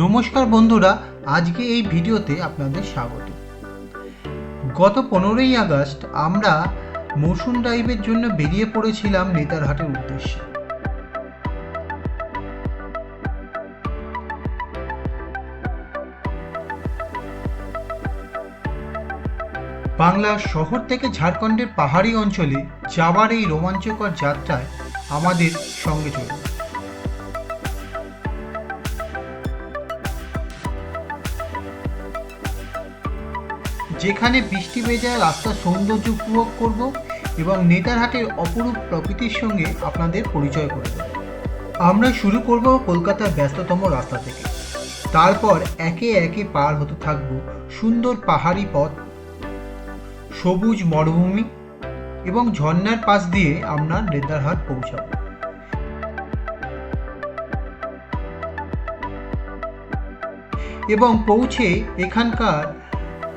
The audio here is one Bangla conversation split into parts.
নমস্কার বন্ধুরা, আজকে এই ভিডিওতে আপনাদের স্বাগত। গত 15ই আগস্ট আমরা মৌসুম ড্রাইভের জন্য বেরিয়ে পড়েছিলাম নেতারহাটের উদ্দেশ্যে। বাংলার শহর থেকে ঝাড়খণ্ডের পাহাড়ি অঞ্চলে যাওয়ার এই রোমাঞ্চকর যাত্রায় আমাদের সঙ্গে চলুন। যেখানে বৃষ্টি ভেজা রাস্তার সৌন্দর্য উপভোগ করব এবং নেতারহাটের অপরূপ প্রকৃতির সঙ্গে আপনাদের পরিচয় করে দেব। আমরা শুরু করব কলকাতার ব্যস্ততম রাস্তা থেকে, তারপর একে একে পার হতে থাকব সুন্দর পাহাড়ি পথ, সবুজ মরুভূমি এবং ঝর্ণার পাশ দিয়ে আমরা নেতারহাট পৌঁছাব। এবং পৌঁছে এখানকার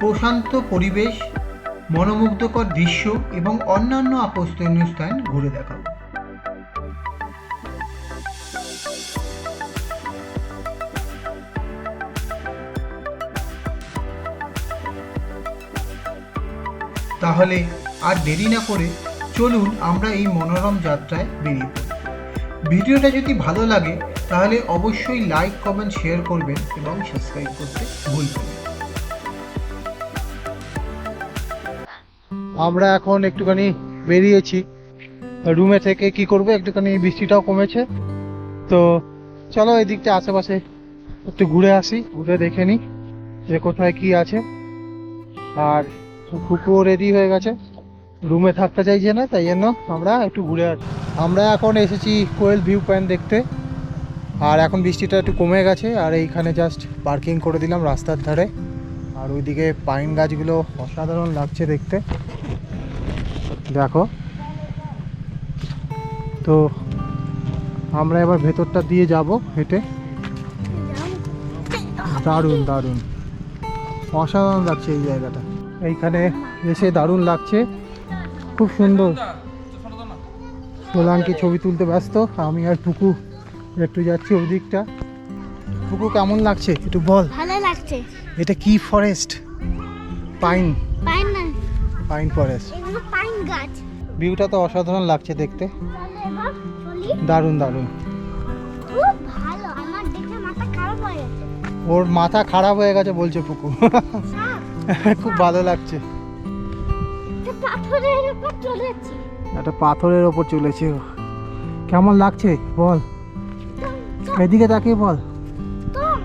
প্রশান্ত পরিবেশ, মনোমুগ্ধকর দৃশ্য এবং অন্যান্য আকর্ষণীয় স্থান ঘুরে দেখাবো। তাহলে আর দেরি না করে চলুন আমরা এই মনোরম যাত্রায় বেরিয়ে পড়ি। ভিডিওটা যদি ভালো লাগে তাহলে অবশ্যই লাইক, কমেন্ট, শেয়ার করবেন এবং সাবস্ক্রাইব করতে ভুলবেন না। আমরা এখন একটুখানি বেরিয়েছি রুমে থেকে, কি করবো, একটুখানি বৃষ্টিটাও কমেছে, তো চলো এই দিকটা আশেপাশে একটু ঘুরে আসি, ঘুরে দেখে নিই যে কোথায় কি আছে। আর কুকুরও রেডি হয়ে গেছে, রুমে থাকতে চাইছে না, তাই জন্য আমরা একটু ঘুরে আসি। আমরা এখন এসেছি কোয়েল ভিউ পয়েন্ট দেখতে, আর এখন বৃষ্টিটা একটু কমে গেছে, আর এইখানে জাস্ট পার্কিং করে দিলাম রাস্তার ধারে। আর ওইদিকে পাইন গাছগুলো অসাধারণ লাগছে দেখতে, দেখো। তো আমরা এবার ভেতরটা দিয়ে যাব হেঁটে। দারুণ দারুণ অসাধারণ লাগছে এই জায়গাটা, এইখানে এসে দারুণ লাগছে, খুব সুন্দর। সোলাঙ্কি ছবি তুলতে ব্যস্ত, আমি আর পুকু একটু যাচ্ছি ওই দিকটা। পুকু কেমন লাগছে একটু বল। ভালো লাগছে। এটা কি ফরেস্ট? পাইন পাইন না, পাইন ফরেস্ট। এগুলো পাইন গাছ। ভিউটা তো অসাধারণ লাগছে দেখতে, এবার চলি। দারুণ দারুণ। খুব ভালো, আমার দেখে মাথা খারাপ হয়ে গেছে। ওর মাথা খারাপ হয়ে গেছে বলছে পুকু। খুব ভালো লাগছে। এটা পাথরের উপর চলেছি। একটা পাথরের ওপর চলেছে, কেমন লাগছে বল, এদিকে তাকিয়ে বল। টং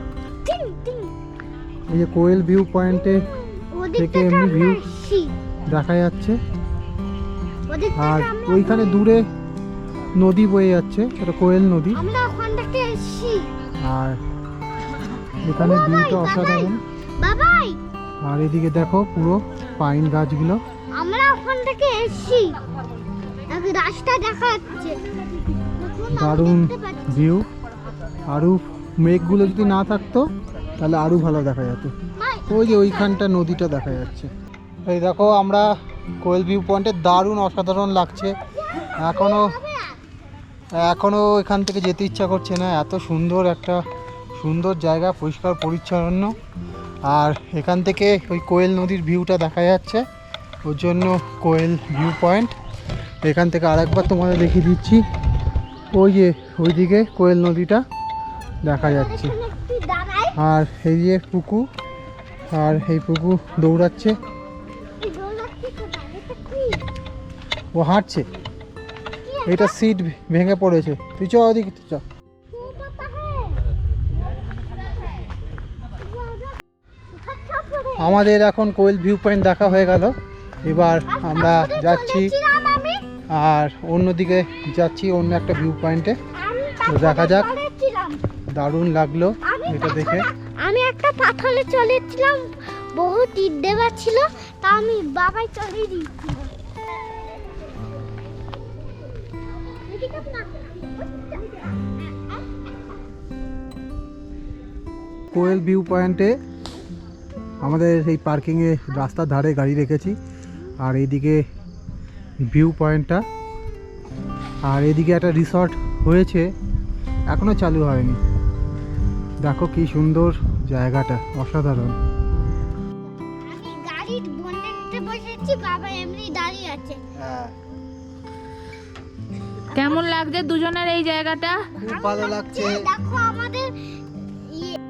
টিং টিং। এই যে কোয়েল ভিউ পয়েন্টে থেকে এমনি ভিউ দেখা যাচ্ছে, আর ওইখানে দূরে নদী বয়ে যাচ্ছে, এটা কোয়েল নদী। আমরা ওখান থেকে এসেছি। আর এখানে ভিউটা অসাধারণ। বাবাই, আর এদিকে দেখো পুরো পাইন গাছগুলো। আমরা ওখান থেকে এসেছি, আগে রাস্তা দেখা যাচ্ছে, দারুণ ভিউ। আরও মেঘগুলো যদি না থাকতো তাহলে আরও ভালো দেখা যেত। ওই যে ওইখানটা নদীটা দেখা যাচ্ছে। এই দেখো আমরা কোয়েল ভিউ পয়েন্টে, দারুণ অসাধারণ লাগছে। এখনও এখান থেকে যেতে ইচ্ছা করছে না, এত সুন্দর একটা সুন্দর জায়গা, পরিষ্কার পরিচ্ছন্ন। আর এখান থেকে ওই কোয়েল নদীর ভিউটা দেখা যাচ্ছে, ওর জন্য কোয়েল ভিউ পয়েন্ট। এখান থেকে আরেকবার তোমাদের দেখিয়ে দিচ্ছি, ওই যে ওইদিকে কোয়েল নদীটা দেখা যাচ্ছে। আর এই যে পুকু, আর এই পুকু দৌড়াচ্ছে, ও হাঁটছে। এটা সিট ভেঙে পড়েছে, তুই চ ওদিকে চ। আমাদের এখন কোয়েল ভিউ পয়েন্ট দেখা হয়ে গেল, এবার আমরা যাচ্ছি আর অন্যদিকে যাচ্ছি, অন্য একটা ভিউ পয়েন্টে। তো দেখা যাক, দারুণ লাগলো এটা দেখে। আমি একটা পাথরে চলেছিলাম, বহু তীর দেওয়া ছিল, তা আমি বাবাই চলে দিয়েছিলাম। কোয়েল ভিউ পয়েন্টে আমাদের এই পার্কিংয়ে রাস্তার ধারে গাড়ি রেখেছি, আর এইদিকে ভিউ পয়েন্টটা, আর এদিকে একটা রিসর্ট হয়েছে, এখনও চালু হয়নি। দেখো কি সুন্দর জায়গাটা, অসাধারণ। আমি গাড়ির বনেটে বসেছি, বাবা এমনি দাঁড়িয়ে আছে। কেমন লাগছে দুজনের এই জায়গাটা? খুব ভালো লাগছে। দেখো আমাদের ইয়ে-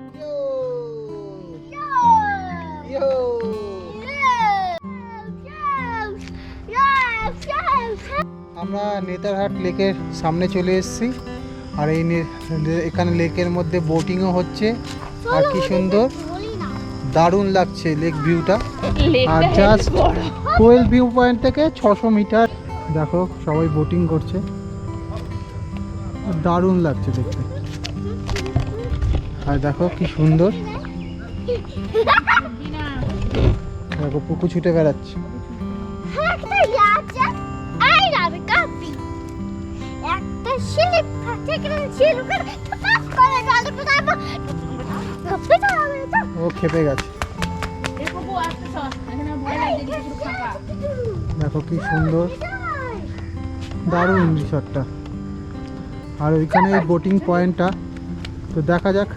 আমরা নেতারহাট লেকের সামনে চলে এসেছি, আর এই এখানে লেকের মধ্যে বোটিংও হচ্ছে, আর কি সুন্দর বলি না। দারুণ লাগছে লেক ভিউটা। আর জাস্ট কোয়েল ভিউ পয়েন্ট থেকে 600 মিটার। দেখো সবাই বোটিং করছে, দারুণ লাগছে দেখতে। আর দেখো কি সুন্দর, দেখো পুকু ছুটে বেড়াচ্ছে। একটা ইয়ে আছে, এই রাবে কাপি। একটা স্লিপ আছে, কিন্তু স্লিপের পাস করে জলে পড়ে যাবে। কাপি না হবে তো। ও খেপে গেছে। দেখো কি সুন্দর, দারুণ রিসর্টটা। আর ওইখানে এই বোটিং পয়েন্টটা, তো দেখা যাক।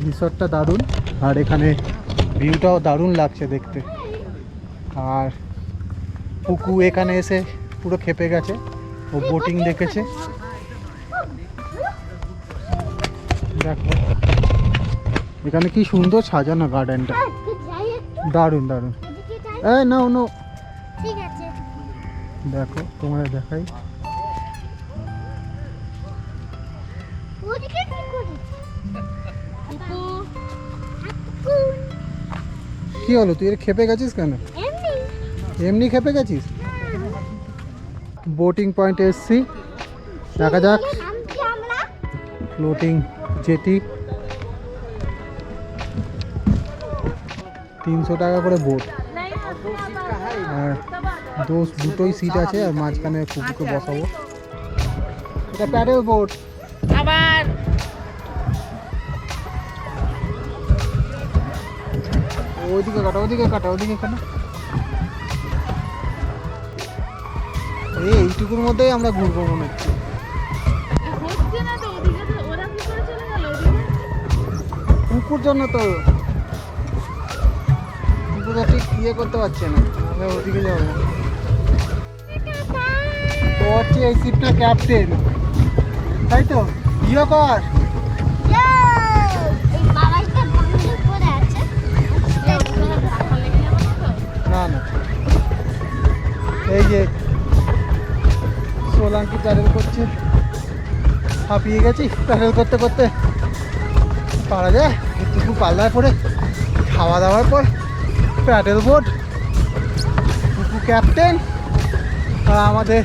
রিসর্টটা দারুণ, আর এখানে ভিউটাও দারুণ লাগছে দেখতে। আর পুকু এখানে এসে পুরো খেপে গেছে, ও বোটিং দেখেছে। দেখো এখানে কি সুন্দর সাজানো গার্ডেনটা, দারুণ দারুণ। এই নাও নাও, ঠিক আছে। দেখো তোমাদের দেখাই। ওদিকে কি করি? কি হলো, তুই এর খেপে গেছিস কেন? এমনি এমনি খেপে গেছিস? বোটিং পয়েন্টে এসছি, দেখা যাক। নামছি আমরা। ফ্লোটিং জেটি, 300 টাকা করে বোট। আর দুটোই সিট আছে, আর মাঝখানে কুকুরকে বসাবো। এটা প্যাডেল বোট। আবার ওইদিকে কাটা, ওইদিকে কাটা, ওইদিকে কাটা। এইটুকুর মধ্যেই আমরা ঘুরবো মনে হচ্ছে। হচ্ছে না তো, ওদিকে তো ওরা কি করে চলে গেল ওদিকে? কুকুর জন্য তো, কুকুরটা ঠিক ইয়ে করতে পারছে না, আমরা ওদিকে যাবো। ও হচ্ছে এই শিপটার ক্যাপ্টেন, তাই তো? ইয়ে কর। এই বাবাইটা বন্ধ করে আছে। না না, এই যে সোলাঙ্কি প্যাডেল করছে, হাঁপিয়ে গেছি প্যাডেল করতে করতে। পারা যায় একটু পাল্লায় পরে, খাওয়া দাওয়ার পর প্যাডেল বোট, কুকু ক্যাপ্টেন, আর আমাদের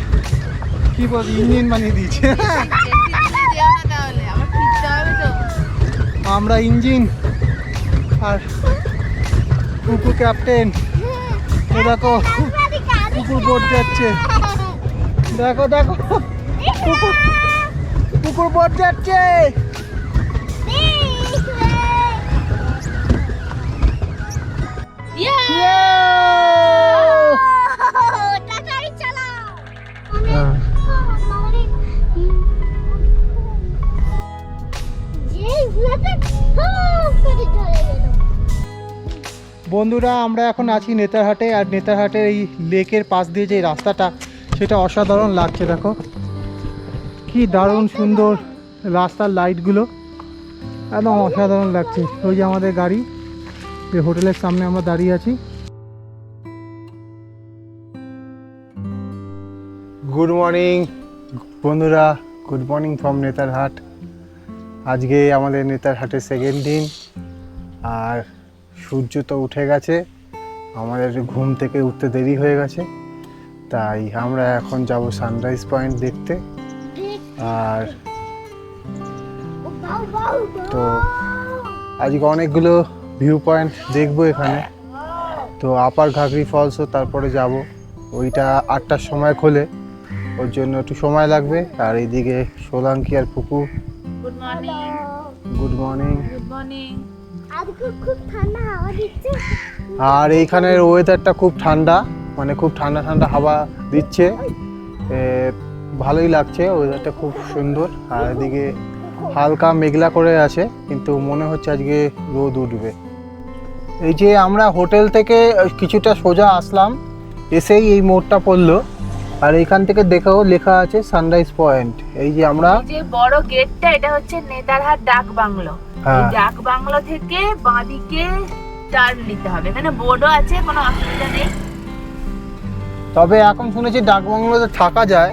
কি বল ইঞ্জিন বানিয়ে দিয়েছে। তাহলে আবার ফিরতে হবে তো। আমরা ইঞ্জিন আর কুকু ক্যাপ্টেন। এ দেখো কুকুর বোট যাচ্ছে, দেখো দেখো কুকুর, কুকুর বোট যাচ্ছে। তাড়াতাড়ি চালাও। হ্যাঁ। বন্ধুরা আমরা এখন আছি নেতারহাটে, আর নেতারহাটের এই লেকের পাশ দিয়ে যে রাস্তাটা, সেটা অসাধারণ লাগছে। দেখো কি দারুণ সুন্দর রাস্তার লাইটগুলো, একদম অসাধারণ লাগছে। ওই যে আমাদের গাড়ি, এই হোটেলের সামনে আমরা দাঁড়িয়ে আছি। গুড মর্নিং বন্ধুরা, গুড মর্নিং ফ্রম নেতারহাট। আজকে আমাদের নেতারহাটের সেকেন্ড দিন, আর সূর্য তো উঠে গেছে, আমাদের ঘুম থেকে উঠতে দেরি হয়ে গেছে, তাই আমরা এখন যাব সানরাইজ পয়েন্ট দেখতে। আর তো আজকে অনেকগুলো ভিউ পয়েন্ট দেখবো এখানে। তো আপার ঘাগরি ফলসও তারপরে যাব, ওইটা 8টার সময় খোলে, ওর জন্য একটু সময় লাগবে। আর এইদিকে সোলাঙ্কি আর Puku. Good morning. Good morning. Good morning. আজকে খুব ঠান্ডা হাওয়া দিচ্ছে। আর এইখানের ওয়েদারটা খুব ঠান্ডা, মানে খুব ঠান্ডা ঠান্ডা হাওয়া দিচ্ছে। ভালোই লাগছে, ওয়েদারটা খুব সুন্দর। আর এদিকে হালকা মেঘলা করে আছে, কিন্তু মনে হচ্ছে আজকে রোদ উঠবে। এই যে আমরা হোটেল থেকে কিছুটা সোজা আসলাম, এসেই এই মোড়টা পড়লো, আর এইখান থেকে দেখেও লেখা আছে সানরাইজ পয়েন্ট। এই যে আমরা এই যে বড় গেটটা, এটা হচ্ছে নেতারহাট ডাক বাংলো। এই ডাক বাংলো থেকে বাঁদিকে টার্ন নিতে হবে। এখানে বোর্ডও আছে, কোনো অসুবিধা নেই। তবে এখন শুনেছি ডাকবাংলোতে থাকা যায়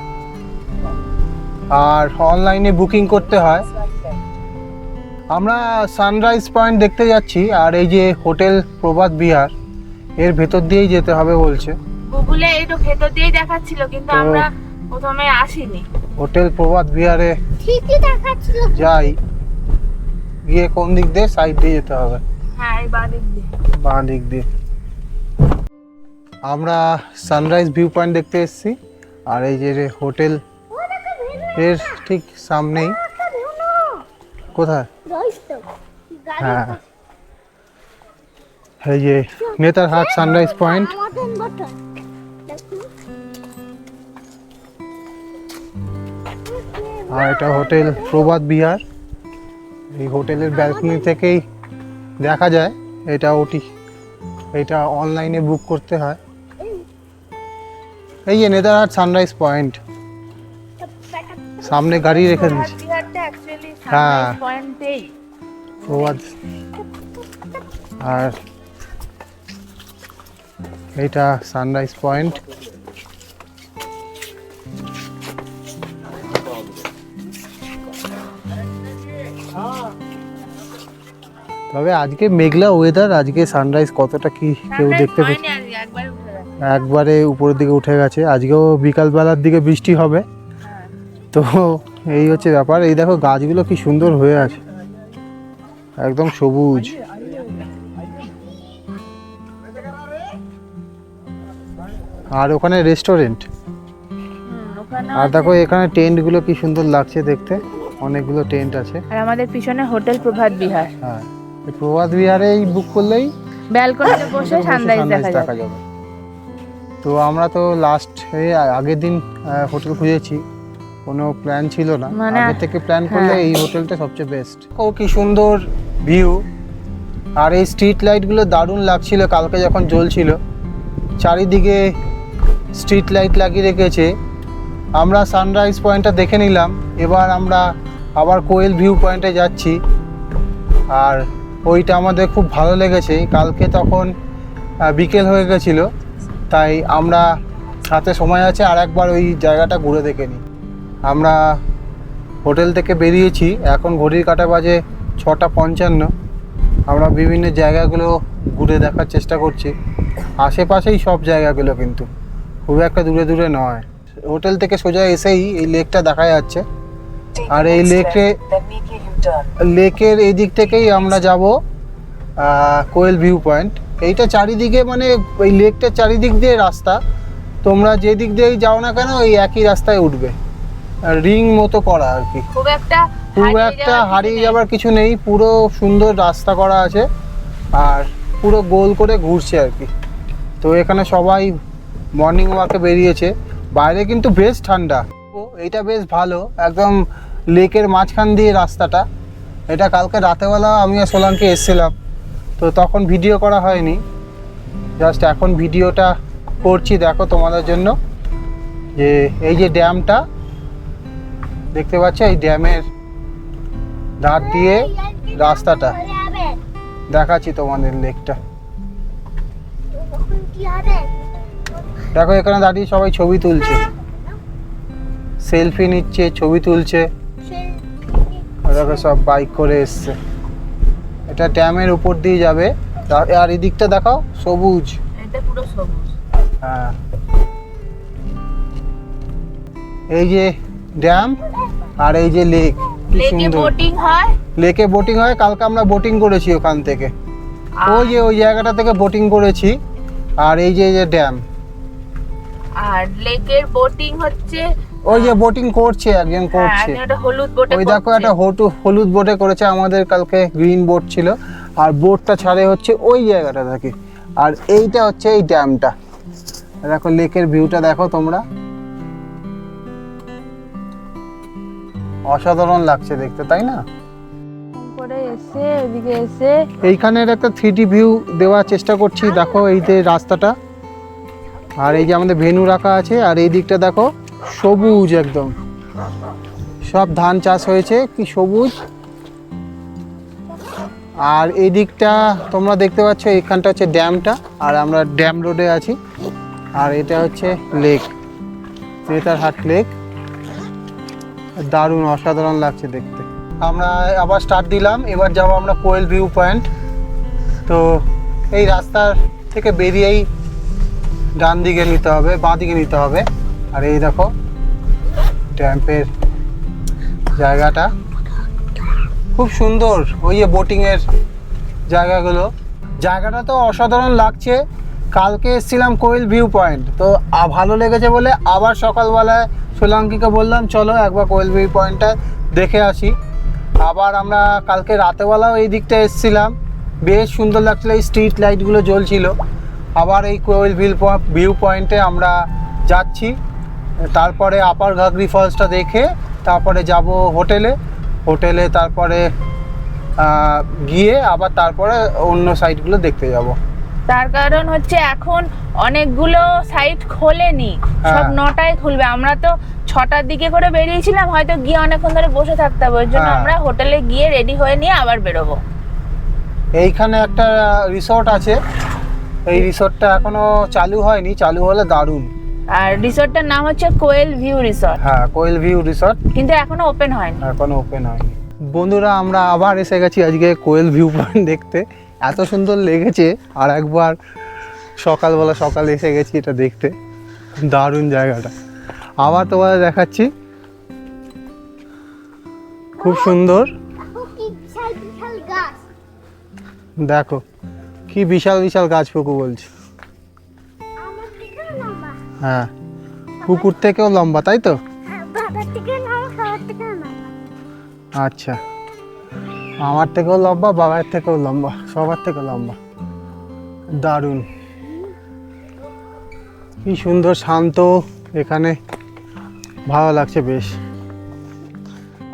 আর অনলাইনে বুকিং করতে হয়। আমরা সানরাইজ পয়েন্ট দেখতে যাচ্ছি, আর এই যে হোটেল প্রভাত বিহার, এর ভেতর দিয়েই যেতে হবে বলছে। গুগলে একটু ভেতর দিয়েই দেখাচ্ছিল, কিন্তু আমরা প্রথমে আসিনি। হোটেল প্রভাত বিহারে ঠিকই দেখাচ্ছিল। যাই, গিয়ে কোন দিক দিয়ে, সাইড দিয়ে যেতে হবে। হ্যাঁ, এই বাঁদিক দিয়ে। বাঁ দিক দিয়ে। আমরা সানরাইজ ভিউ পয়েন্ট দেখতে এসেছি, আর এই যে হোটেল এর ঠিক সামনেই। কোথায়? হ্যাঁ, এই যে নেতারহাট সানরাইজ পয়েন্ট। আর এটা হোটেল প্রভাত বিহার। এই হোটেলের ব্যালকনি থেকেই দেখা যায়। এটা অনলাইনে বুক করতে হয়। এই যে নেতারহাট সানরাইজ পয়েন্ট, সামনে গাড়ি রেখে দিয়েছি। বিহারটা অ্যাকচুয়ালি হ্যাঁ। সানরাইজ পয়েন্টেই। প্রভাত, আর এইটা সানরাইজ পয়েন্ট। তবে আজকে মেঘলা ওয়েদার, আজকে সানরাইজ কতটা কি কেউ দেখতে পেয়েছে? একবারে উপরের দিকে উঠে গেছে। আজকেও বিকালবেলার দিকে বৃষ্টি হবে, তো এই হচ্ছে ব্যাপার। এই দেখো গাছগুলো কি সুন্দর হয়ে আছে, একদম সবুজ। আর ওখানে রেস্টুরেন্ট, আর দেখো এখানে টেন্টগুলো কি সুন্দর লাগছে দেখতে, অনেকগুলো টেন্ট আছে। আর আমাদের পিছনে হোটেল প্রভাত বিহার। হ্যাঁ, এই প্রভাত বিহারেই বুক করলেই ব্যালকনিতে বসে সানরাইজ দেখা যাবে। তো আমরা তো আগের দিন হোটেল খুঁজেছি, কোনো প্ল্যান ছিল না। মানে আগে থেকে প্ল্যান করলে এই হোটেলটা সবচেয়ে বেস্ট। ও কি সুন্দর ভিউ, আর এই স্ট্রিট লাইটগুলো দারুণ লাগছিল কালকে যখন জ্বলছিল। চারিদিকে স্ট্রিট লাইট লাগিয়ে রেখেছে। আমরা সানরাইজ পয়েন্টটা দেখে নিলাম, এবার আমরা আবার কোয়েল ভিউ পয়েন্টে যাচ্ছি। আর ওইটা আমাদের খুব ভালো লেগেছে। কালকে তখন বিকেল হয়ে গেছিলো, তাই আমরা হাতে সময় আছে আর একবার ওই জায়গাটা ঘুরে দেখে নিই। আমরা হোটেল থেকে বেরিয়েছি, এখন ঘড়ির কাঁটা বাজে 6:55। আমরা বিভিন্ন জায়গাগুলো ঘুরে দেখার চেষ্টা করছি, আশেপাশেই সব জায়গাগুলো, কিন্তু খুব একটা দূরে দূরে নয়। হোটেল থেকে সোজা এসেই এই লেকটা দেখা যাচ্ছে, আর এই লেকের এই দিক থেকেই আমরা যাব কোয়েল ভিউ পয়েন্ট। এইটা চারিদিকে, মানে ওই লেকটার চারিদিক দিয়ে রাস্তা, তোমরা যে দিক দিয়েই যাও না কেন ওই একই রাস্তায় উঠবে, রিং মতো করা আর কি। খুব একটা হারিয়ে যাবার কিছু নেই, পুরো সুন্দর রাস্তা করা আছে, আর পুরো গোল করে ঘুরছে আর কি। তো এখানে সবাই মর্নিং ওয়াকে বেরিয়েছে। বাইরে কিন্তু বেশ ঠান্ডা। এইটা বেশ ভালো, একদম লেকের মাঝখান দিয়ে রাস্তাটা। এটা কালকে রাতেবেলা আমি আর সোলাঙ্কি এসেছিলাম, তো তখন ভিডিও করা হয়নি, জাস্ট এখন ভিডিওটা করছি দেখো তোমাদের জন্য। যে এই যে ড্যামটা দেখতে পাচ্ছ, এই ড্যামের ধার দিয়ে রাস্তাটা দেখাচ্ছি তোমাদের লেকটা। দেখো এখানে দাঁড়িয়ে সবাই ছবি তুলছে, সেলফি নিচ্ছে, ছবি তুলছে। দেখো সব বাইক করে এসছে। এটা ড্যামের উপর দিয়ে যাবে, আর এই দিকটা দেখাও সবুজ, এটা পুরো সবুজ। হ্যাঁ, এই যে ড্যাম আর এই যে লেক, কি লেকে সুন্দর। বোটিং হয়, লেকে বোটিং হয়, কালকে আমরা বোটিং করেছি ওখান থেকে, ওই জায়গাটা থেকে বোটিং করেছি। আর এই যে ড্যাম, আর লেকের বোটিং হচ্ছে ওই যে বোটিং করছে, একজন করছে, একটা হলুদ বোটে। ওই দেখো একটা হলুদ বোটে করেছে। আমাদের কালকে গ্রিন বোট ছিল, আর বোটটা ছাড়ে হচ্ছে ওই জায়গাটা থেকে। আর এইটা হচ্ছে এই ড্যামটা। দেখো লেকের ভিউটা দেখো তোমরা, অসাধারণ লাগছে দেখতে, তাই না? করে এসে এদিকে এসে এইখানের একটা 3D ভিউ দেওয়ার চেষ্টা করছি। দেখো এই যে রাস্তাটা, আর এই যে আমাদের ভেন্যু রাখা আছে, আর এই দিকটা দেখো সবুজ একদম, সব ধান চাষ হয়েছে, কি সবুজ। আর এই দিকটা তোমরা দেখতে পাচ্ছ, এইখানটা হচ্ছে ড্যামটা, আর আমরা ড্যাম রোডে আছি। আর এটা হচ্ছে লেক, নেতারহাট লেক। দারুণ অসাধারণ লাগছে দেখতে। আমরা আবার স্টার্ট দিলাম, এবার যাবো আমরা কোয়েল ভিউ পয়েন্ট। তো এই রাস্তার থেকে বেরিয়েই ডান দিকে নিতে হবে, বাঁ দিকে নিতে হবে। আর এই দেখো ড্যাম্পের জায়গাটা খুব সুন্দর, ওই যে বোটিংয়ের জায়গাগুলো, জায়গাটা তো অসাধারণ লাগছে। কালকে এসেছিলাম কোয়েল ভিউ পয়েন্ট, তো ভালো লেগেছে বলে আবার সকালবেলায় সোলাঙ্কিকে বললাম চলো একবার কোয়েল ভিউ পয়েন্টটা দেখে আসি। আবার আমরা কালকে রাতেবেলাও এই দিকটা এসেছিলাম, বেশ সুন্দর লাগছিল, এই স্ট্রিট লাইটগুলো জ্বলছিল। আবার এই কোয়েল ভিউ পয়েন্টে আমরা যাচ্ছি, তারপরে আপার ঘাগরি ফলসটা দেখে তারপরে যাব হোটেলে, তারপরে গিয়ে আবার তারপরে অন্য সাইটগুলো দেখতে যাব। তার কারণ হচ্ছে এখন অনেকগুলো সাইট খোলেনি, সব 9টায় খুলবে। আমরা তো 6টার দিকে করে বেরিয়েছিলাম, হয়তো গিয়ে অনেকক্ষণ ধরে বসে থাকতে হবে, ওই জন্য আমরা হোটেলে গিয়ে রেডি হয়ে নিয়ে আবার বেরোবো। এইখানে একটা রিসর্ট আছে, এই রিসর্টটা এখনো চালু হয়নি, চালু হলে দারুণ। আর রিসর্টটার নাম হচ্ছে কোয়েল ভিউ রিসর্ট। হ্যাঁ, কোয়েল ভিউ রিসর্ট, কিন্তু এখনো ওপেন হয়নি। এখনো ওপেন হয়নি। বন্ধুরা, আমরা আবার এসে গেছি আজকে কোয়েল ভিউ পয়েন্ট দেখতে। এত সুন্দর লেগেছে, আর একবার সকালে এসে গেছি এটা দেখতে। দারুণ জায়গাটা, আবার তোমাদের দেখাচ্ছি, খুব সুন্দর। দেখো কি বিশাল বিশাল গাছ, পুকু বলছি। হ্যাঁ, পুকুর থেকেও লম্বা, তাই তো? আচ্ছা, আমার থেকেও লম্বা, বাবার থেকেও লম্বা, সবার থেকে লম্বা। দারুণ, কি সুন্দর শান্ত এখানে, ভালো লাগছে বেশ।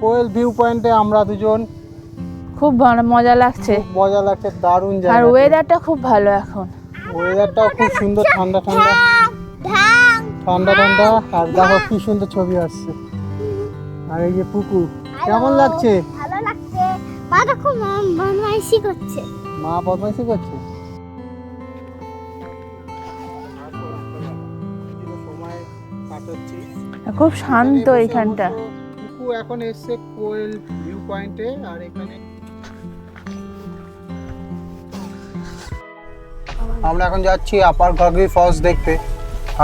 কোয়েল ভিউ পয়েন্টে আমরা দুজন, খুব মজা লাগছে, মজা লাগছে, দারুণ আর জায়গা। ওয়েদারটা খুব ভালো এখন, ওয়েদারটাও খুব সুন্দর, ঠান্ডা ঠান্ডা। আর দেখো কি সুন্দর ছবি আসছে। আর এই যে পুকুর, কেমন লাগছে? ভালো লাগছে। মাটা খুব বদমাইশি করছে। মা বদমাইশি করছে। খুব শান্ত এইখানটা। পুকু এখন এসছে কোয়েল ভিউ পয়েন্টে, আর এখানে আমরা এখন যাচ্ছি আপার ঘাগরি ফলস দেখতে।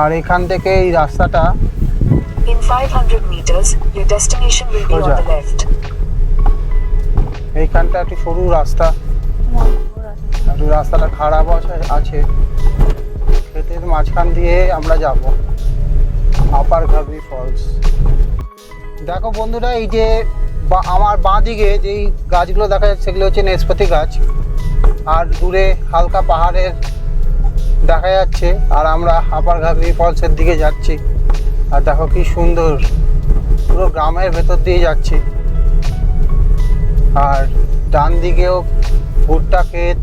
আর এখান থেকে এই রাস্তাটা, In 500 meters, your destination will be on the left. এইখানটা একটু সরু রাস্তা, একটু রাস্তাটা খারাপ আছে, ক্ষেতের মাঝখান দিয়ে আমরা যাব আপার ঘাগরি ফলস। দেখো বন্ধুরা, এই যে আমার বাঁ দিকে যেই গাছগুলো দেখা যাচ্ছে সেগুলো হচ্ছে নেসপাতি গাছ, আর দূরে হালকা পাহাড়ের দেখা যাচ্ছে। আর আমরা আপার ঘাগরি ফলসের দিকে যাচ্ছি, আর দেখো কি সুন্দর, পুরো গ্রামের ভেতর দিয়ে যাচ্ছি। আর ডান দিকেও ভুট্টা ক্ষেত,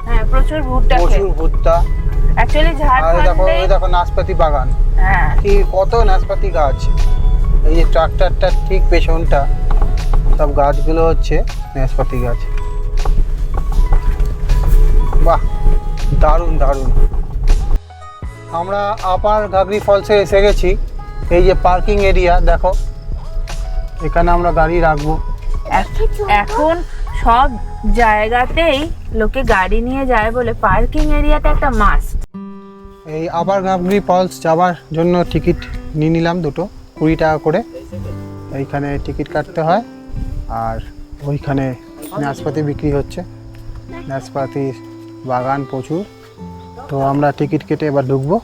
হ্যাঁ প্রচুর ভুট্টা ক্ষেত, প্রচুর ভুট্টা। অ্যাকচুয়ালি আর দেখো, ঝাড়খণ্ডে ওই দেখো নাশপাতি বাগান, হ্যাঁ কি কত নাশপাতি গাছ। এই যে ট্রাক্টরটার ঠিক পেছনটা, সব গাছগুলো হচ্ছে নাশপাতি গাছ। বাহ, দারুণ দারুণ। আমরা আপার ঘাগরি ফলসে এসে গেছি। এই যে পার্কিং এরিয়া দেখো, এখানে আমরা গাড়ি রাখবো। এখন সব জায়গাতেই লোকে গাড়ি নিয়ে যায় বলে পার্কিং এরিয়াটা একটা মাস্ট। এই আপার ঘাগরি ফলস যাওয়ার জন্য টিকিট নিয়ে নিলাম দুটো, 20 টাকা করে। এইখানে টিকিট কাটতে হয়, আর ওইখানে নাশপাতি বিক্রি হচ্ছে, নাশপাতির বাগান প্রচুর। তো আমরা টিকিট কেটে এবার ঢুকবো।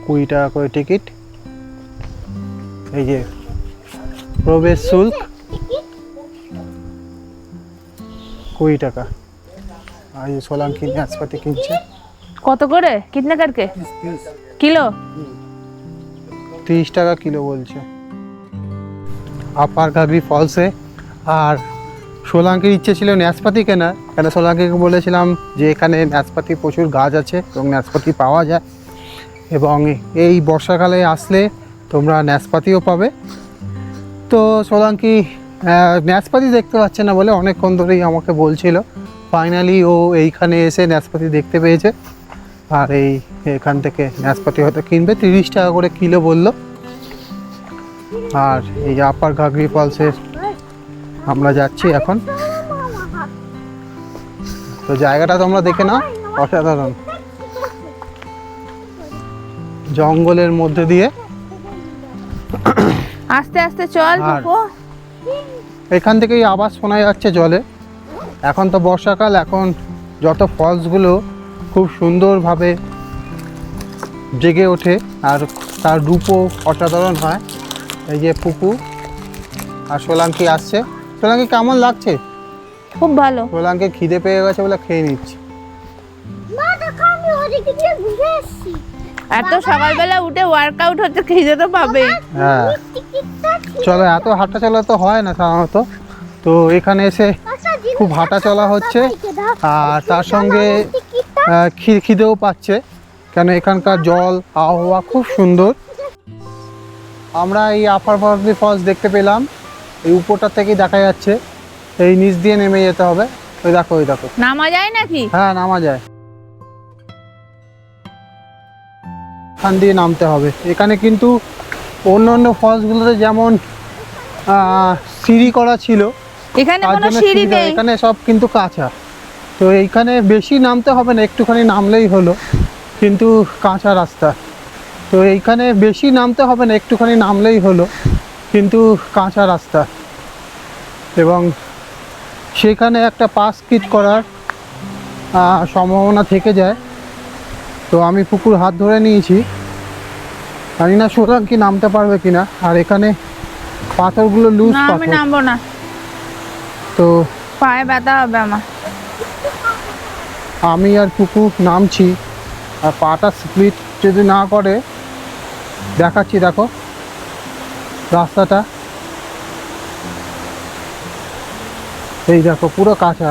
20 টাকা করে টিকিট। এই যে প্রবেশ শুল্ক 20 টাকা। আর এই সোলাঙ্কি নাশপাতি কিনছে। কত করে? কিতনে করকে? কিলো? 30 টাকা কিলো বলছে আপার গাগরি ফলসে। আর সোলাঙ্কির ইচ্ছে ছিল নাশপাতি কেনার, কেন সোলাঙ্কিকে বলেছিলাম যে এখানে নাশপাতি প্রচুর গাছ আছে এবং নাশপাতি পাওয়া যায়, এবং এই বর্ষাকালে আসলে তোমরা নাশপাতিও পাবে। তো সোলাঙ্কি নাশপাতি দেখতে পাচ্ছে না বলে অনেকক্ষণ ধরেই আমাকে বলছিল, ফাইনালি ও এইখানে এসে নাশপাতি দেখতে পেয়েছে। আর এখান থেকে নাশপাতি হয়তো কিনবে, 30 টাকা করে কিলো বললো। আর এই আপার গাগরি ফলসের আমরা যাচ্ছি এখন। তো জায়গাটা তোমরা দেখে নাও, অসাধারণ, জঙ্গলের মধ্যে দিয়ে। আস্তে আস্তে চল আর- পুপু। এখান থেকেই আবার শোনা যাচ্ছে জলে। এখন তো বর্ষাকাল, এখন যত ফলসগুলো খুব সুন্দরভাবে জেগে ওঠে আর তার রূপও অসাধারণ হয়। এই যে পুপু আর সোলাঙ্কি আসছে। সোলাঙ্কি কেমন লাগছে? খুব ভালো। সোলাঙ্কি খিদে পেয়ে গেছে বলে খেয়ে নিচ্ছে। মা দেখো আমি ওদিকে দিয়ে ঘুরে এসেছি। এত সকালবেলা উঠে ওয়ার্কআউট হচ্ছে, খিদে তো পাবে। হ্যাঁ চলো, এত হাঁটা চলা তো হয় না সাধারণত, তো এখানে এসে খুব হাঁটা চলা হচ্ছে। আর তার সঙ্গে খিদেও পাচ্ছে, কেন এখানকার জল আবহাওয়া খুব সুন্দর। আমরা এই আপার গাগরি ফলস দেখতে পেলাম, এই উপরটা থেকেই দেখা যাচ্ছে। এই নিচ দিয়ে নেমে যেতে হবে। ওই দেখো, ওই দেখো। নামা যায় নাকি? হ্যাঁ নামা যায়, এখান দিয়ে নামতে হবে। এখানে কিন্তু অন্য অন্য ফলসগুলোতে যেমন সিঁড়ি করা ছিল, এখানে তার কোনো জন্য সিঁড়ি সুবিধা, নেই। এখানে সব কিন্তু কাঁচা। তো এইখানে বেশি নামতে হবে না, একটুখানি নামলেই হলো, কিন্তু কাঁচা রাস্তা। তো এইখানে বেশি নামতে হবে না, একটুখানি নামলেই হলো, কিন্তু কাঁচা রাস্তা। এবং সেখানে একটা পাস কিট করার সম্ভাবনা থেকে যায়। তো আমি পুকুর হাত ধরে নিয়েছি, জানি না সোলাঙ্কি নামতে পারবে কিনা। আর এখানে পাথরগুলো লুজ না, আমি পাথর, নামবো না, তো পায়ে ব্যথা হবে আমার। আমি আর পুকু নামছি। আর পাটা স্প্লিট যদি না করে, দেখাচ্ছি দেখো রাস্তাটা, এই দেখো পুরো কাঁচা।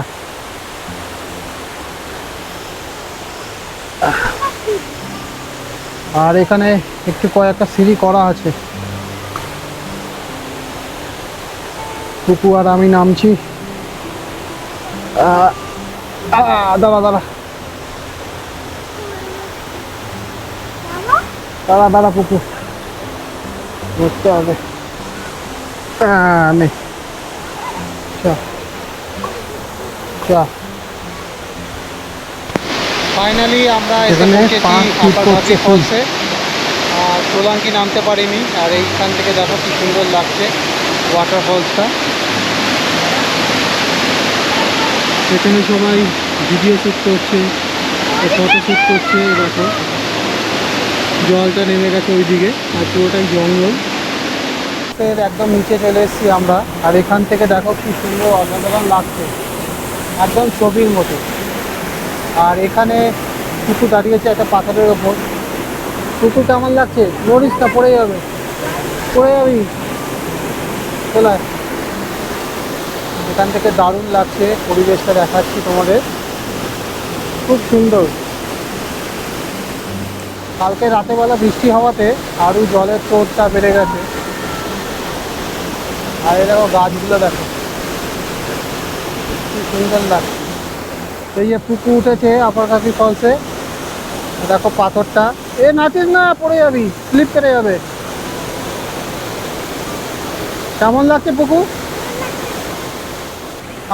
আর এখানে একটু কয়েকটা সিঁড়ি করা আছে। পুকু আর আমি নামছি। দাঁড়া দাঁড়া দাঁড়া দাঁড়া পুকু, উঠতে হবে। নে ফাইনালি আমরা এসে পৌঁছেছি আপার গাগরি ফলসে। আর সোলাঙ্কি নামতে পারিনি। আর এইখান থেকে দেখো কি সুন্দর লাগছে ওয়াটারফলসটা। এখানে সবাই ভিডিও শ্যুট করছে, ফটো শ্যুট করছে। দেখো জলটা নেমে গেছে ওইদিকে, আর পুরোটাই জঙ্গল। একদম নিচে চলে এসেছি আমরা। আর এখান থেকে দেখো কি সুন্দর অসাধারণ লাগছে, একদম ছবির মতো। আর এখানে পুকু দাঁড়িয়েছে একটা পাথরের ওপর। পুকু কেমন লাগছে? নড়িস না, পড়ে যাবে, পড়ে যাবি। চলে এখান থেকে দারুণ লাগছে, পরিবেশটা দেখাচ্ছি তোমাদের, খুব সুন্দর। কালকে রাতেবেলা বৃষ্টি হওয়াতে আরও জলের স্রোতটা বেড়ে গেছে। আর এই দেখো গাছগুলো দেখো কি সুন্দর লাগছে। এই যে পুকু উঠেছে আপার গাগরি ফলসে, দেখো পাথরটা। নাচিস না, পড়ে যাবি, স্লিপ কেটে যাবে। কেমন লাগছে পুকু?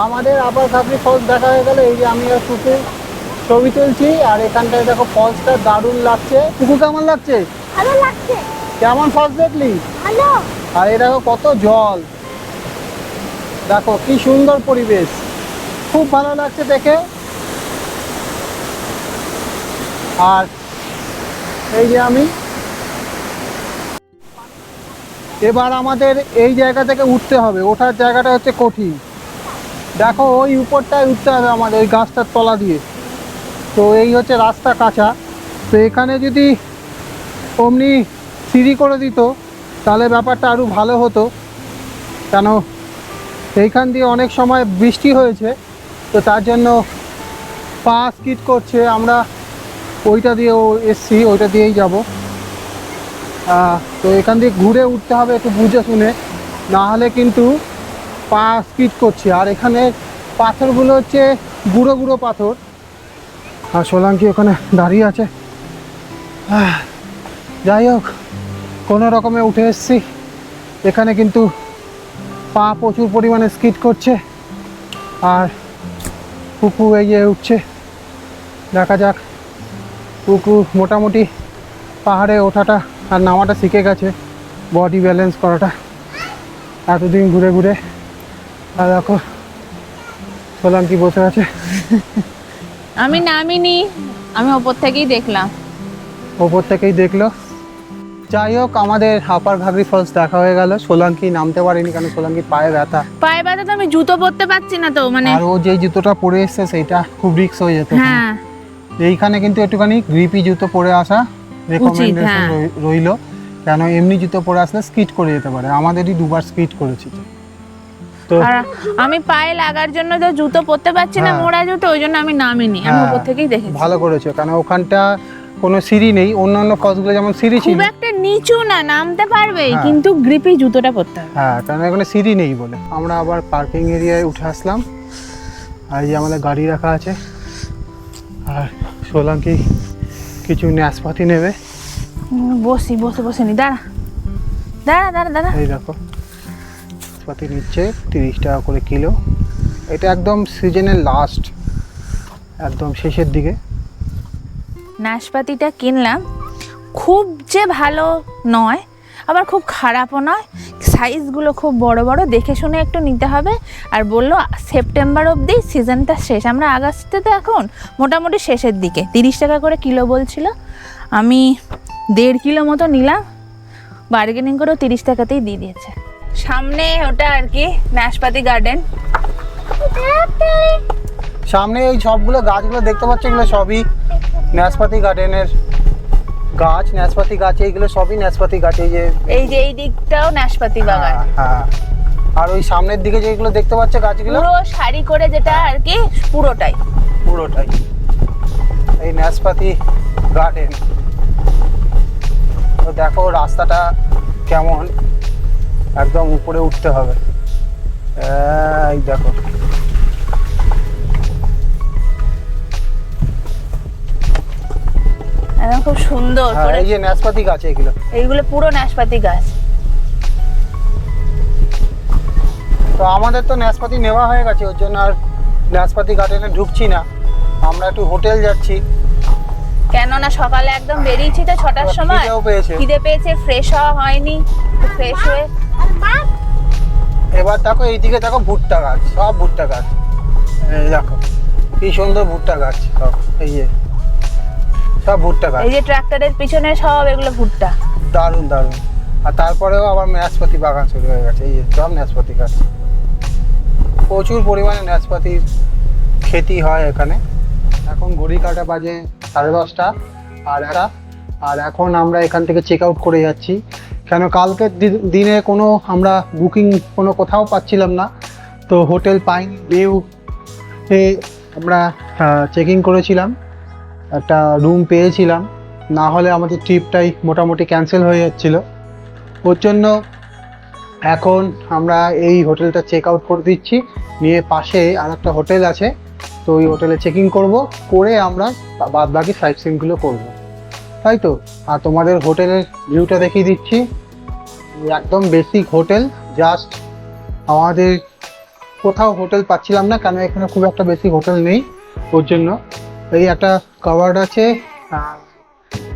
আমাদের আপার গাগরি ফলস দেখা হয়ে গেলে, এই যে আমি আর পুকু ছবি তুলছি। আর এখানটায় দেখো ফলসটা দারুণ লাগছে। পুকু কেমন লাগছে? ভালো লাগছে। কেমন ফলস দেখলি? ভালো। আর এই দেখো কত জল, দেখো কি সুন্দর পরিবেশ, খুব ভালো লাগছে দেখে। আর এই যে আমি এবার আমাদের এই জায়গা থেকে উঠতে হবে। ওঠার জায়গাটা হচ্ছে কঠিন, দেখো ওই উপরটায় উঠতে হবে আমাদের, ওই গাছটার তলা দিয়ে। তো এই হচ্ছে রাস্তা কাঁচা। তো এখানে যদি অমনি সিঁড়ি করে দিত তাহলে ব্যাপারটা আরও ভালো হতো, কেন এইখান দিয়ে অনেক সময় বৃষ্টি হয়েছে, তো তার জন্য পা স্কিড করছে। আমরা ওইটা দিয়েও এসছি, ওইটা দিয়েই যাব। তো এখান দিয়ে ঘুরে উঠতে হবে একটু বুঝে শুনে, না হলে কিন্তু পা স্কিড করছে। আর এখানে পাথরগুলো হচ্ছে গুঁড়ো গুঁড়ো পাথর। আর সোলাঙ্কি ওখানে দাঁড়িয়ে আছে। যাই হোক, কোনো রকমে উঠে এসছি। এখানে কিন্তু পা প্রচুর পরিমাণে স্কিড করছে, আর কুকু এগিয়ে উঠছে। দেখা যাক, কুকু মোটামুটি পাহাড়ে ওঠাটা আর নামাটা শিখে গেছে, বডি ব্যালেন্স করাটা এতদিন ঘুরে ঘুরে। আর দেখো সোলাঙ্কি বসে আছে। আমি নামিনি, আমি ওপর থেকেই দেখলাম। ওপর থেকেই দেখলো। যাই হোক, আমাদের আপার ঘাগরি ফলস দেখা হয়ে গেল। সোলাঙ্কি নামতে পারেনি, কারণ সোলাঙ্কির পায়ে ব্যথা। পায়ে ব্যথা তো আমি জুতো পরতে পারছি না তো, মানে আর ও যে জুতোটা পরে এসছে সেইটা খুব রিস্ক হয়ে যেত। হ্যাঁ এইখানে কিন্তু একটুখানি গ্রিপি জুতো পরে আসা রেকমেন্ডেশন হ্যাঁ। রইলো, কেন এমনি জুতো পরে আসলে স্কিড করে যেতে পারে। আমাদেরই দুবার স্কিড করেছি। তো আর আমি পায়ে লাগার জন্য তো জুতো পরতে পারছি না, হ্যাঁ। মোড়া জুতো, ওই জন্য আমি নামিনি। আমি হ্যাঁ, ওপর থেকেই দেখেছি। ভালো করেছো, কেন ওখানটা কোনো সিঁড়ি নেই। অন্যান্য ফলসগুলো যেমন সিঁড়ি ছিল, খুব একটা নিচু না, নামতে পারবে, হ্যাঁ। কিন্তু গ্রিপি জুতোটা পরতে হবে। হ্যাঁ, কারণ এখানে সিঁড়ি নেই বলে। আমরা আবার পার্কিং এরিয়ায় উঠে আসলাম। আর এই যে আমাদের গাড়ি রাখা আছে। আর সোলাঙ্কি কিছু নাশপাতি নেবে। বসে বসে নি, দাঁড়া দাঁড়া দাঁড়া দাঁড়া। এই দেখো, নাশপাতি নিচ্ছে 30 টাকা করে কিলো। এটা একদম সিজনের লাস্ট, একদম শেষের দিকে। নাশপাতিটা কিনলাম, খুব যে ভালো নয়, আবার খুব খারাপও নয়। সাইজগুলো খুব বড় বড়, দেখে শুনে একটু নিতে হবে। আর বললো সেপ্টেম্বর অবধি সিজনটা শেষ। আমরা আগস্টে তো এখন মোটামুটি শেষের দিকে। 30 টাকা করে কিলো বলছিল, আমি 1.5 কিলো মতো নিলাম। বার্গেনিং করেও 30 টাকাতেই দিয়ে দিয়েছে। সামনে ওটা আর কি নাশপাতি গার্ডেন। সামনে এই সবগুলো গাছগুলো দেখতে পাচ্ছ, এগুলো সবই নাশপাতি গার্ডেনের গাছ। নাশপাতি গাছ এইগুলো সবই নাশপাতি গাছ। এই যে এই দিকটাও নাশপাতি বাগান। হ্যাঁ, আর ওই সামনের দিকে যেগুলো দেখতে পাচ্ছ গাছগুলো, পুরো সারি করে যেটা আর কি, পুরোটাই এই নাশপাতি গার্ডেন। তো দেখো রাস্তাটা কেমন, একদম উপরে উঠতে হবে। এই দেখো, একদম খুব সুন্দর হ্যাঁ, করে। এই যে নাশপাতি গাছ এগুলো। এইগুলো পুরো নাশপাতি গাছ। তো আমাদের তো নাশপাতি নেওয়া হয়ে গেছে, ওর জন্য আর নাশপাতি গার্ডেনে ঢুকছি না। আমরা একটু হোটেল যাচ্ছি, কেননা সকালে একদম বেরিয়েছি তো 6টার সময়, খিদেও পেয়েছে। খিদে পেয়েছে, ফ্রেশ হওয়া হয়নি। ফ্রেশ হয়ে এবার দেখো এইদিকে দেখো ভুট্টা গাছ, সব ভুট্টা গাছ। এই দেখো কি সুন্দর ভুট্টা গাছ সব, এই যে সব ভুট্টা গাছ। এই যে ট্রাক্টরের পিছনে সব এগুলো ভুট্টা। দারুণ দারুণ। আর তারপরেও আবার নাশপাতি বাগান শুরু হয়ে গেছে। এই যে সব নাশপাতি গাছ, প্রচুর পরিমাণে নাশপাতির খেতি হয় এখানে। এখন ঘড়ি কাটা বাজে 10:30 আর এখন আমরা এখান থেকে চেক আউট করে যাচ্ছি, কেন কালকের দিনে কোনো আমরা বুকিং কোনো কোথাও পাচ্ছিলাম না। তো হোটেল পাইন ভিউ আমরা চেকিং করেছিলাম, একটা রুম পেয়েছিলাম, না হলে আমাদের ট্রিপটাই মোটামুটি ক্যান্সেল হয়ে যাচ্ছিল। ওর জন্য এখন আমরা এই হোটেলটা চেক আউট করে দিচ্ছি, নিয়ে পাশে আর একটা হোটেল আছে, তো ওই হোটেলে চেকিং করব, করে আমরা বাদ বাকি সাইট সিনগুলো করবো, তাই তো। আর তোমাদের হোটেলের ভিউটা দেখিয়ে দিচ্ছি, একদম বেসিক হোটেল। জাস্ট আমাদের কোথাও হোটেল পাচ্ছিলাম না, কেন এখানে খুব একটা বেসিক হোটেল নেই। ওর জন্য এই একটা কাভার্ড আছে,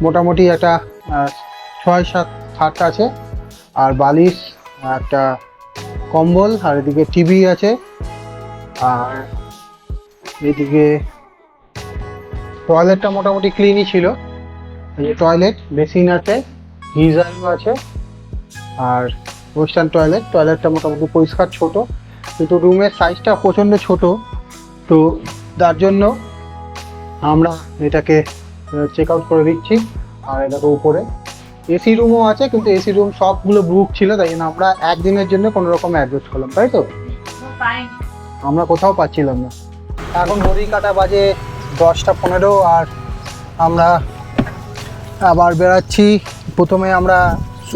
মোটামুটি একটা 6-7 খাট আছে, আর বালিশ, একটা কম্বল, আর এদিকে টিভি আছে, আর এদিকে টয়লেটটা মোটামুটি ক্লিনই ছিল। এই টয়লেট, বেসিন আছে, গিজারও আছে, আর ওয়েস্টার্ন টয়লেটটা মোটামুটি পরিষ্কার, ছোট, কিন্তু রুমের সাইজটা প্রচণ্ড ছোট, তো তার জন্য আমরা এটাকে চেক আউট করে দিচ্ছি। আর এটা উপরে এসি রুমও আছে, কিন্তু এসি রুম সবগুলো বুক ছিল, তাই জন্য আমরা একদিনের জন্য কোনো রকম অ্যাডজাস্ট করলাম, তাই তো? আমরা কোথাও পাচ্ছিলাম না। এখন ঘড়ি কাটা বাজে 10:15 আর আমরা আবার বেরাচ্ছি। প্রথমে আমরা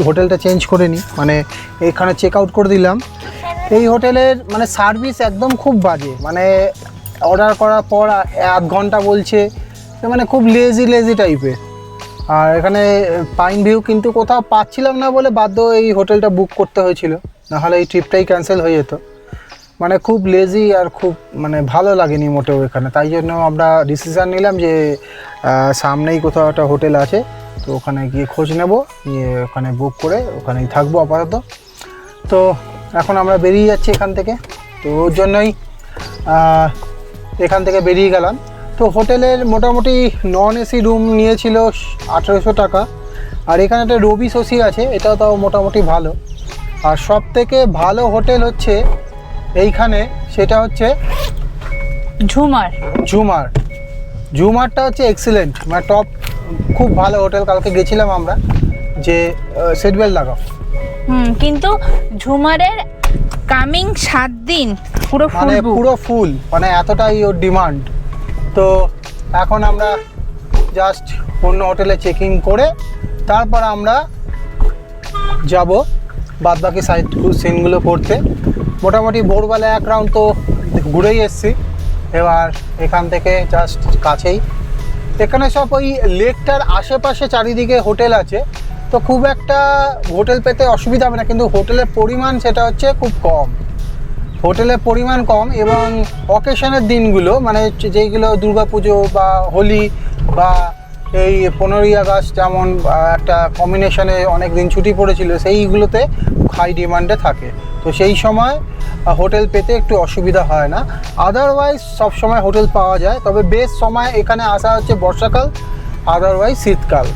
হোটেলটা চেঞ্জ করে নিই, মানে এখানে চেক আউট করে দিলাম। এই হোটেলের মানে সার্ভিস একদম খুব বাজে, মানে অর্ডার করার পর 1 ঘন্টা বলছে, মানে খুব লেজি টাইপের। আর এখানে পাইন ভিউ কিন্তু কোথাও পাচ্ছিলাম না বলে বাধ্য এই হোটেলটা বুক করতে হয়েছিল, নাহলে এই ট্রিপটাই ক্যান্সেল হয়ে যেত। মানে খুব লেজি আর খুব মানে ভালো লাগেনি মোটেও এখানে। তাই জন্য আমরা ডিসিশান নিলাম যে সামনেই কোথাও একটা হোটেল আছে, তো ওখানে গিয়ে খোঁজ নেব, নিয়ে ওখানে বুক করে ওখানেই থাকবো আপাতত। তো এখন আমরা বেরিয়ে যাচ্ছি এখান থেকে, তো ওর জন্যই এখান থেকে বেরিয়ে গেলাম। তো হোটেলের মোটামুটি নন এসি রুম নিয়েছিল 1800 টাকা, আর এখানে একটা রবি শশী আছে, এটাও তাও মোটামুটি ভালো। আর সব থেকে ভালো হোটেল হচ্ছে এইখানে, সেটা হচ্ছে ঝুমারটা হচ্ছে এক্সিলেন্ট, মানে টপ, খুব ভালো হোটেল। কালকে গেছিলাম আমরা, যে সিট বেল্ট লাগাও। কিন্তু ঝুমারের কামিং 7 দিন পুরো ফুল, মানে এতটাই ওর ডিমান্ড। তো এখন আমরা জাস্ট অন্য হোটেলে চেকিং করে তারপর আমরা যাব বাদবাকি সাইড সিনগুলো করতে। মোটামুটি ভোরবেলা 1 রাউন্ড তো ঘুরেই এসেছি, এবার এখান থেকে জাস্ট কাছেই। এখানে সব ওই লেকটার আশেপাশে চারিদিকে হোটেল আছে, তো খুব একটা হোটেল পেতে অসুবিধা হবে না, কিন্তু হোটেলের পরিমাণ সেটা হচ্ছে খুব কম। হোটেলের পরিমাণ কম, এবং অকেশনের দিনগুলো মানে যেইগুলো দুর্গাপুজো বা হোলি বা এই 15ই আগস্ট, যেমন একটা কম্বিনেশনে অনেক দিন ছুটি পড়েছিল, সেইগুলোতে হাই ডিমান্ডে থাকে। তো সেই সময় হোটেল পেতে একটু অসুবিধা হয় না, আদারওয়াইজ সব সময় হোটেল পাওয়া যায়। তবে বেস্ট সময় এখানে আসা হচ্ছে বর্ষাকাল, আদারওয়াইজ শীতকাল।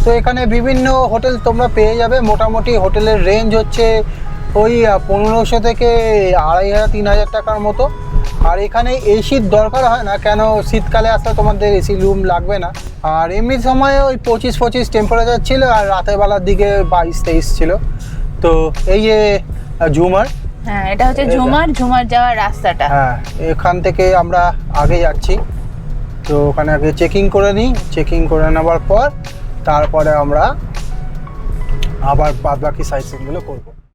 তো এখানে বিভিন্ন হোটেল তোমরা পেয়ে যাবে। মোটামুটি হোটেলের রেঞ্জ হচ্ছে ওই 1500 থেকে 2500-3000 টাকার মতো। আর এখানে এসির দরকার হয় না, কেন শীতকালে আসলে তোমাদের এসি রুম লাগবে না। আর এমনি সময়ে ওই 25-25 টেম্পারেচার ছিল, আর রাতের বেলার দিকে 22-23 ছিল। তো এই যে ঝুমার, হ্যাঁ এটা হচ্ছে ঝুমার যাওয়ার রাস্তাটা। হ্যাঁ, এখান থেকে আমরা আগে যাচ্ছি, তো ওখানে আগে চেকিং করে নিই। চেকিং করে নেওয়ার পর তারপরে আমরা আবার বাদবাকি সাইট সিনগুলো করবো।